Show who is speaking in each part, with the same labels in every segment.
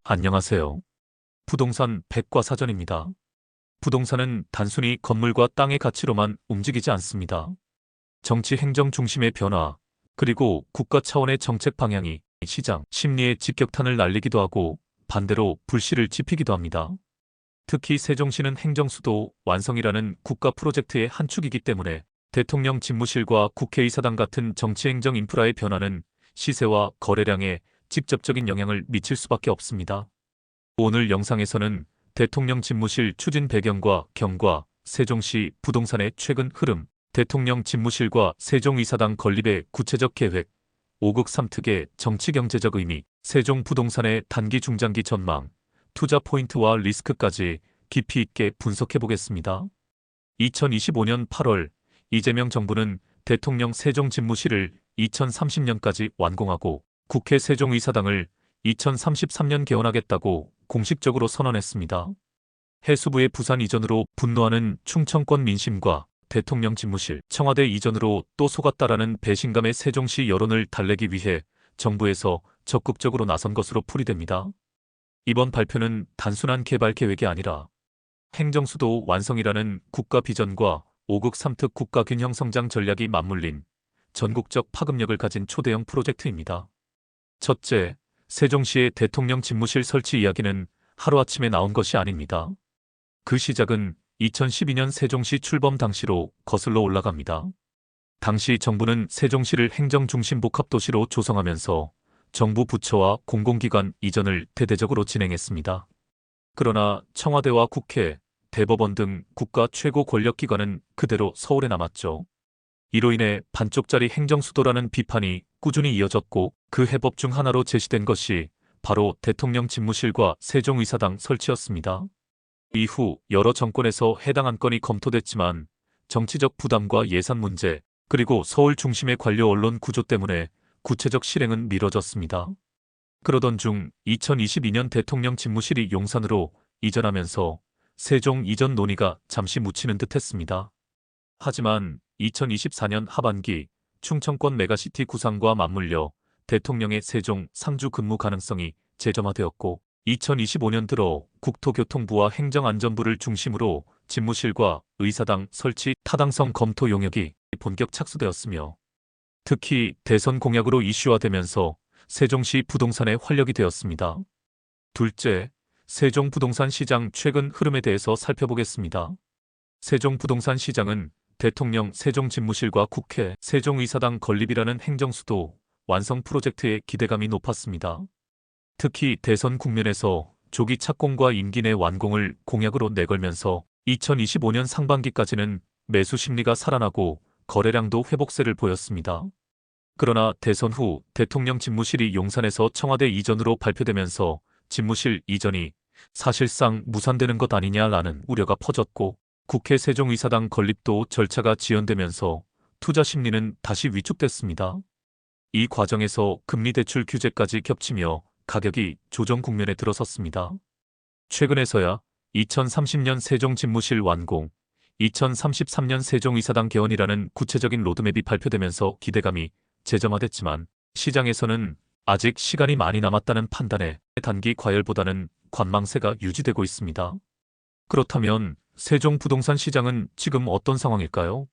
Speaker 1: 안녕하세요. 부동산 백과사전입니다. 부동산은 단순히 건물과 땅의 가치로만 움직이지 않습니다. 정치 행정 중심의 변화, 그리고 국가 차원의 정책 방향이 시장 심리에 직격탄을 날리기도 하고 반대로 불씨를 지피기도 합니다. 특히 세종시는 행정수도 완성이라는 국가 프로젝트의 한 축이기 때문에 대통령 집무실과 국회의사당 같은 정치행정 인프라의 변화는 시세와 거래량에 직접적인 영향을 미칠 수밖에 없습니다. 오늘 영상에서는 대통령 집무실 추진 배경과 경과, 세종시 부동산의 최근 흐름, 대통령 집무실과 세종의사당 건립의 구체적 계획, 5국 3특의 정치경제적 의미, 세종 부동산의 단기 중장기 전망, 투자 포인트와 리스크까지 깊이 있게 분석해 보겠습니다. 2025년 8월 이재명 정부는 대통령 세종 집무실을 2030년까지 완공하고 국회 세종의사당을 2033년 개원하겠다고 공식적으로 선언했습니다. 해수부의 부산 이전으로 분노하는 충청권 민심과 대통령 집무실, 청와대 이전으로 또 속았다라는 배신감의 세종시 여론을 달래기 위해 정부에서 적극적으로 나선 것으로 풀이됩니다. 이번 발표는 단순한 개발 계획이 아니라 행정수도 완성이라는 국가 비전과 5국 3특 국가 균형 성장 전략이 맞물린 전국적 파급력을 가진 초대형 프로젝트입니다. 첫째, 세종시의 대통령 집무실 설치 이야기는 하루아침에 나온 것이 아닙니다. 그 시작은 2012년 세종시 출범 당시로 거슬러 올라갑니다. 당시 정부는 세종시를 행정중심 복합도시로 조성하면서 정부 부처와 공공기관 이전을 대대적으로 진행했습니다. 그러나 청와대와 국회, 대법원 등 국가 최고 권력기관은 그대로 서울에 남았죠. 이로 인해 반쪽짜리 행정수도라는 비판이 꾸준히 이어졌고 그 해법 중 하나로 제시된 것이 바로 대통령 집무실과 세종의사당 설치였습니다. 이후 여러 정권에서 해당 안건이 검토됐지만 정치적 부담과 예산 문제, 그리고 서울 중심의 관료 언론 구조 때문에 구체적 실행은 미뤄졌습니다. 그러던 중 2022년 대통령 집무실이 용산으로 이전하면서 세종 이전 논의가 잠시 묻히는 듯 했습니다. 하지만 2024년 하반기 충청권 메가시티 구상과 맞물려 대통령의 세종 상주 근무 가능성이 재점화되었고 2025년 들어 국토교통부와 행정안전부를 중심으로 집무실과 의사당 설치 타당성 검토 용역이 본격 착수되었으며 특히 대선 공약으로 이슈화되면서 세종시 부동산의 활력이 되었습니다. 둘째, 세종 부동산 시장 최근 흐름에 대해서 살펴보겠습니다. 세종 부동산 시장은 대통령 세종 집무실과 국회 세종의사당 건립이라는 행정수도 완성 프로젝트에 기대감이 높았습니다. 특히 대선 국면에서 조기 착공과 임기 내 완공을 공약으로 내걸면서 2025년 상반기까지는 매수 심리가 살아나고 거래량도 회복세를 보였습니다. 그러나 대선 후 대통령 집무실이 용산에서 청와대 이전으로 발표되면서 집무실 이전이 사실상 무산되는 것 아니냐라는 우려가 퍼졌고 국회 세종의사당 건립도 절차가 지연되면서 투자 심리는 다시 위축됐습니다. 이 과정에서 금리대출 규제까지 겹치며 가격이 조정 국면에 들어섰습니다. 최근에서야 2030년 세종 집무실 완공, 2033년 세종의사당 개원이라는 구체적인 로드맵이 발표되면서 기대감이 재점화됐지만 시장에서는 아직 시간이 많이 남았다는 판단에 단기 과열보다는 관망세가 유지되고 있습니다. 그렇다면 세종 부동산 시장은 지금 어떤 상황일까요?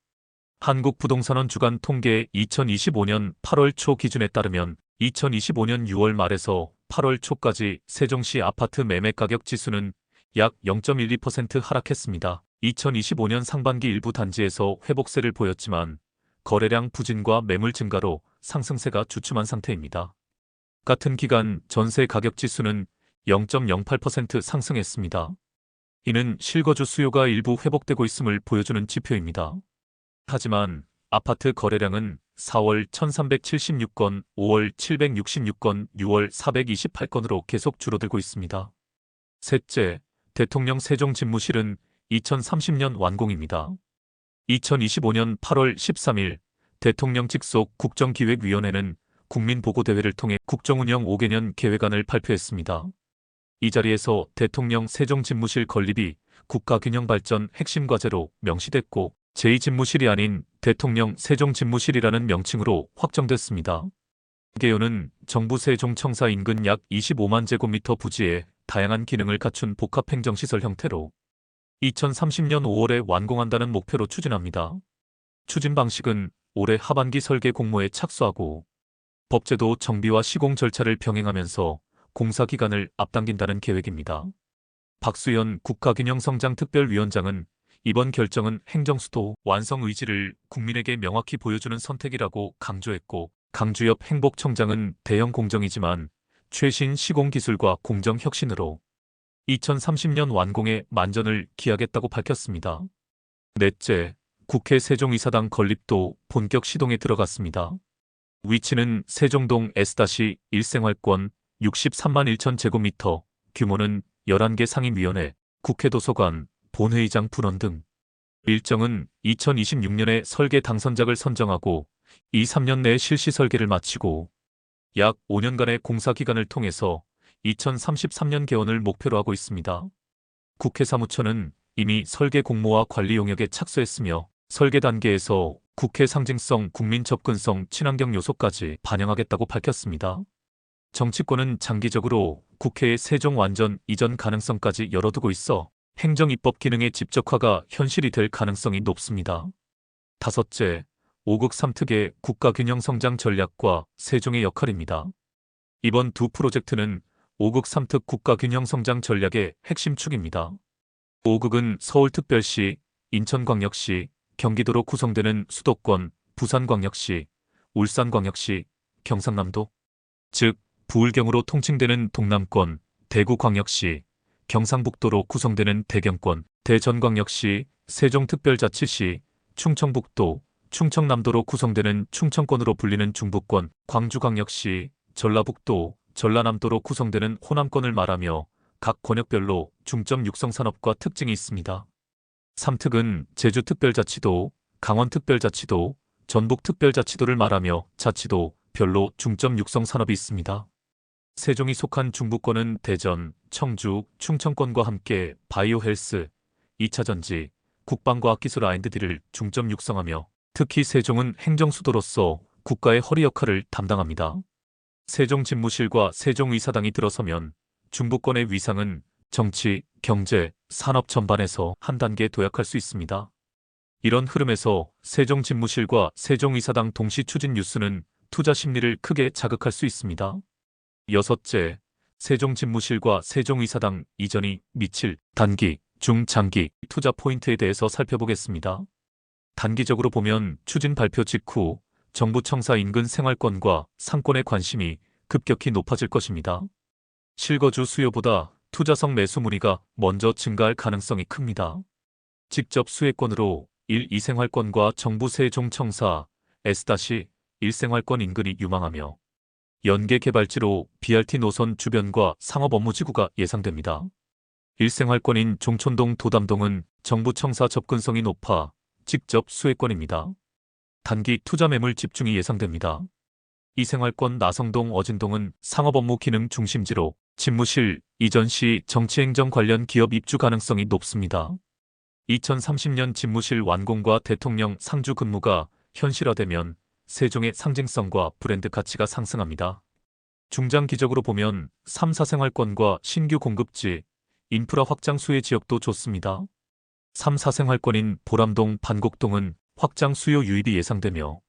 Speaker 1: 한국부동산원 주간 통계 2025년 8월 초 기준에 따르면 2025년 6월 말에서 8월 초까지 세종시 아파트 매매 가격 지수는 약 0.12% 하락했습니다. 2025년 상반기 일부 단지에서 회복세를 보였지만 거래량 부진과 매물 증가로 상승세가 주춤한 상태입니다. 같은 기간 전세 가격 지수는 0.08% 상승했습니다. 이는 실거주 수요가 일부 회복되고 있음을 보여주는 지표입니다. 하지만 아파트 거래량은 4월 1376건, 5월 766건, 6월 428건으로 계속 줄어들고 있습니다. 셋째, 대통령 세종 집무실은 2030년 완공입니다. 2025년 8월 13일 대통령 직속 국정기획위원회는 국민보고대회를 통해 국정운영 5개년 계획안을 발표했습니다. 이 자리에서 대통령 세종 집무실 건립이 국가균형발전 핵심 과제로 명시됐고 제2집무실이 아닌 대통령 세종 집무실이라는 명칭으로 확정됐습니다. 개요는 정부 세종청사 인근 약 25만 제곱미터 부지에 다양한 기능을 갖춘 복합행정시설 형태로 2030년 5월에 완공한다는 목표로 추진합니다. 추진 방식은 올해 하반기 설계 공모에 착수하고 법제도 정비와 시공 절차를 병행하면서 공사 기간을 앞당긴다는 계획입니다. 박수현 국가균형성장특별위원장은 이번 결정은 행정수도 완성 의지를 국민에게 명확히 보여주는 선택이라고 강조했고, 강주엽 행복청장은 대형 공정이지만 최신 시공기술과 공정혁신으로 2030년 완공에 만전을 기하겠다고 밝혔습니다. 넷째, 국회 세종이사당 건립도 본격 시동에 들어갔습니다. 위치는 세종동 S-1 생활권 63만 1천 제곱미터, 규모는 11개 상임위원회, 국회 도서관, 본회의장 분원 등. 일정은 2026년에 설계 당선작을 선정하고 2-3년 내에 실시 설계를 마치고 약 5년간의 공사 기간을 통해서 2033년 개원을 목표로 하고 있습니다. 국회 사무처는 이미 설계 공모와 관리 용역에 착수했으며 설계 단계에서 국회 상징성, 국민 접근성, 친환경 요소까지 반영하겠다고 밝혔습니다. 정치권은 장기적으로 국회의 세종 완전 이전 가능성까지 열어두고 있어 행정-입법 기능의 집적화가 현실이 될 가능성이 높습니다. 다섯째, 5국 3특의 국가균형 성장 전략과 세종의 역할입니다. 이번 두 프로젝트는 5국 3특 국가균형 성장 전략의 핵심 축입니다. 5국은 서울특별시, 인천광역시, 경기도로 구성되는 수도권, 부산광역시, 울산광역시, 경상남도, 즉 부울경으로 통칭되는 동남권, 대구광역시, 경상북도로 구성되는 대경권, 대전광역시, 세종특별자치시, 충청북도, 충청남도로 구성되는 충청권으로 불리는 중부권, 광주광역시, 전라북도, 전라남도로 구성되는 호남권을 말하며 각 권역별로 중점 육성 산업과 특징이 있습니다. 3특은 제주특별자치도, 강원특별자치도, 전북특별자치도를 말하며 자치도 별로 중점 육성 산업이 있습니다. 세종이 속한 중부권은 대전, 청주, 충청권과 함께 바이오 헬스, 2차전지, 국방과학기술 R&D를 중점 육성하며 특히 세종은 행정수도로서 국가의 허리 역할을 담당합니다. 세종집무실과 세종의사당이 들어서면 중부권의 위상은 정치, 경제, 산업 전반에서 한 단계 도약할 수 있습니다. 이런 흐름에서 세종집무실과 세종의사당 동시 추진 뉴스는 투자 심리를 크게 자극할 수 있습니다. 여섯째, 세종집무실과 세종의사당 이전이 미칠 단기, 중, 장기 투자 포인트에 대해서 살펴보겠습니다. 단기적으로 보면 추진 발표 직후 정부 청사 인근 생활권과 상권의 관심이 급격히 높아질 것입니다. 실거주 수요보다 투자성 매수 문의가 먼저 증가할 가능성이 큽니다. 직접 수혜권으로 1, 2생활권과 정부 세종청사 S-1 생활권 인근이 유망하며 연계 개발지로 BRT 노선 주변과 상업 업무지구가 예상됩니다. 1생활권인 종촌동 도담동은 정부 청사 접근성이 높아 직접 수혜권입니다. 단기 투자 매물 집중이 예상됩니다. 2생활권 나성동 어진동은 상업 업무 기능 중심지로 집무실 이전 시 정치행정 관련 기업 입주 가능성이 높습니다. 2030년 집무실 완공과 대통령 상주 근무가 현실화되면 세종의 상징성과 브랜드 가치가 상승합니다. 중장기적으로 보면 3, 4생활권과 신규 공급지, 인프라 확장 수혜 지역도 좋습니다. 3, 4생활권인 보람동, 반곡동은 확장 수요 유입이 예상되며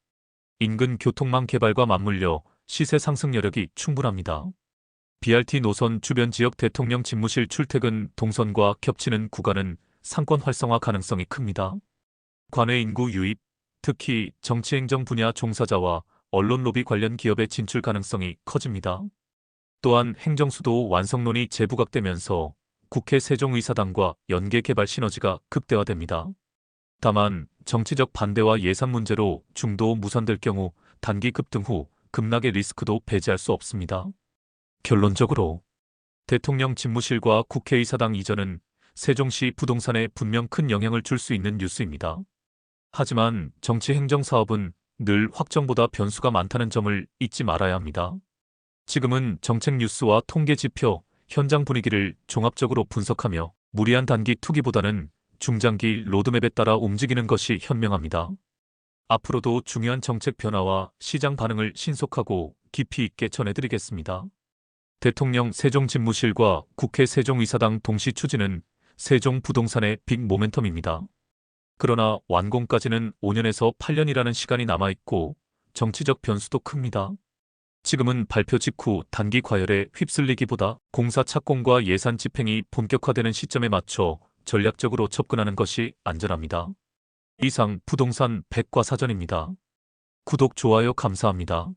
Speaker 1: 인근 교통망 개발과 맞물려 시세 상승 여력이 충분합니다. BRT 노선 주변 지역 대통령 집무실 출퇴근 동선과 겹치는 구간은 상권 활성화 가능성이 큽니다. 관외 인구 유입, 특히 정치행정 분야 종사자와 언론 로비 관련 기업의 진출 가능성이 커집니다. 또한 행정수도 완성론이 재부각되면서 국회 세종의사당과 연계 개발 시너지가 극대화됩니다. 다만 정치적 반대와 예산 문제로 중도 무산될 경우 단기 급등 후 급락의 리스크도 배제할 수 없습니다. 결론적으로 대통령 집무실과 국회의사당 이전은 세종시 부동산에 분명 큰 영향을 줄 수 있는 뉴스입니다. 하지만 정치 행정 사업은 늘 확정보다 변수가 많다는 점을 잊지 말아야 합니다. 지금은 정책 뉴스와 통계 지표, 현장 분위기를 종합적으로 분석하며 무리한 단기 투기보다는 중장기 로드맵에 따라 움직이는 것이 현명합니다. 앞으로도 중요한 정책 변화와 시장 반응을 신속하고 깊이 있게 전해드리겠습니다. 대통령 세종집무실과 국회 세종의사당 동시 추진은 세종부동산의 빅 모멘텀입니다. 그러나 완공까지는 5년에서 8년이라는 시간이 남아있고 정치적 변수도 큽니다. 지금은 발표 직후 단기 과열에 휩쓸리기보다 공사 착공과 예산 집행이 본격화되는 시점에 맞춰 전략적으로 접근하는 것이 안전합니다. 이상 부동산 백과사전입니다. 구독, 좋아요 감사합니다.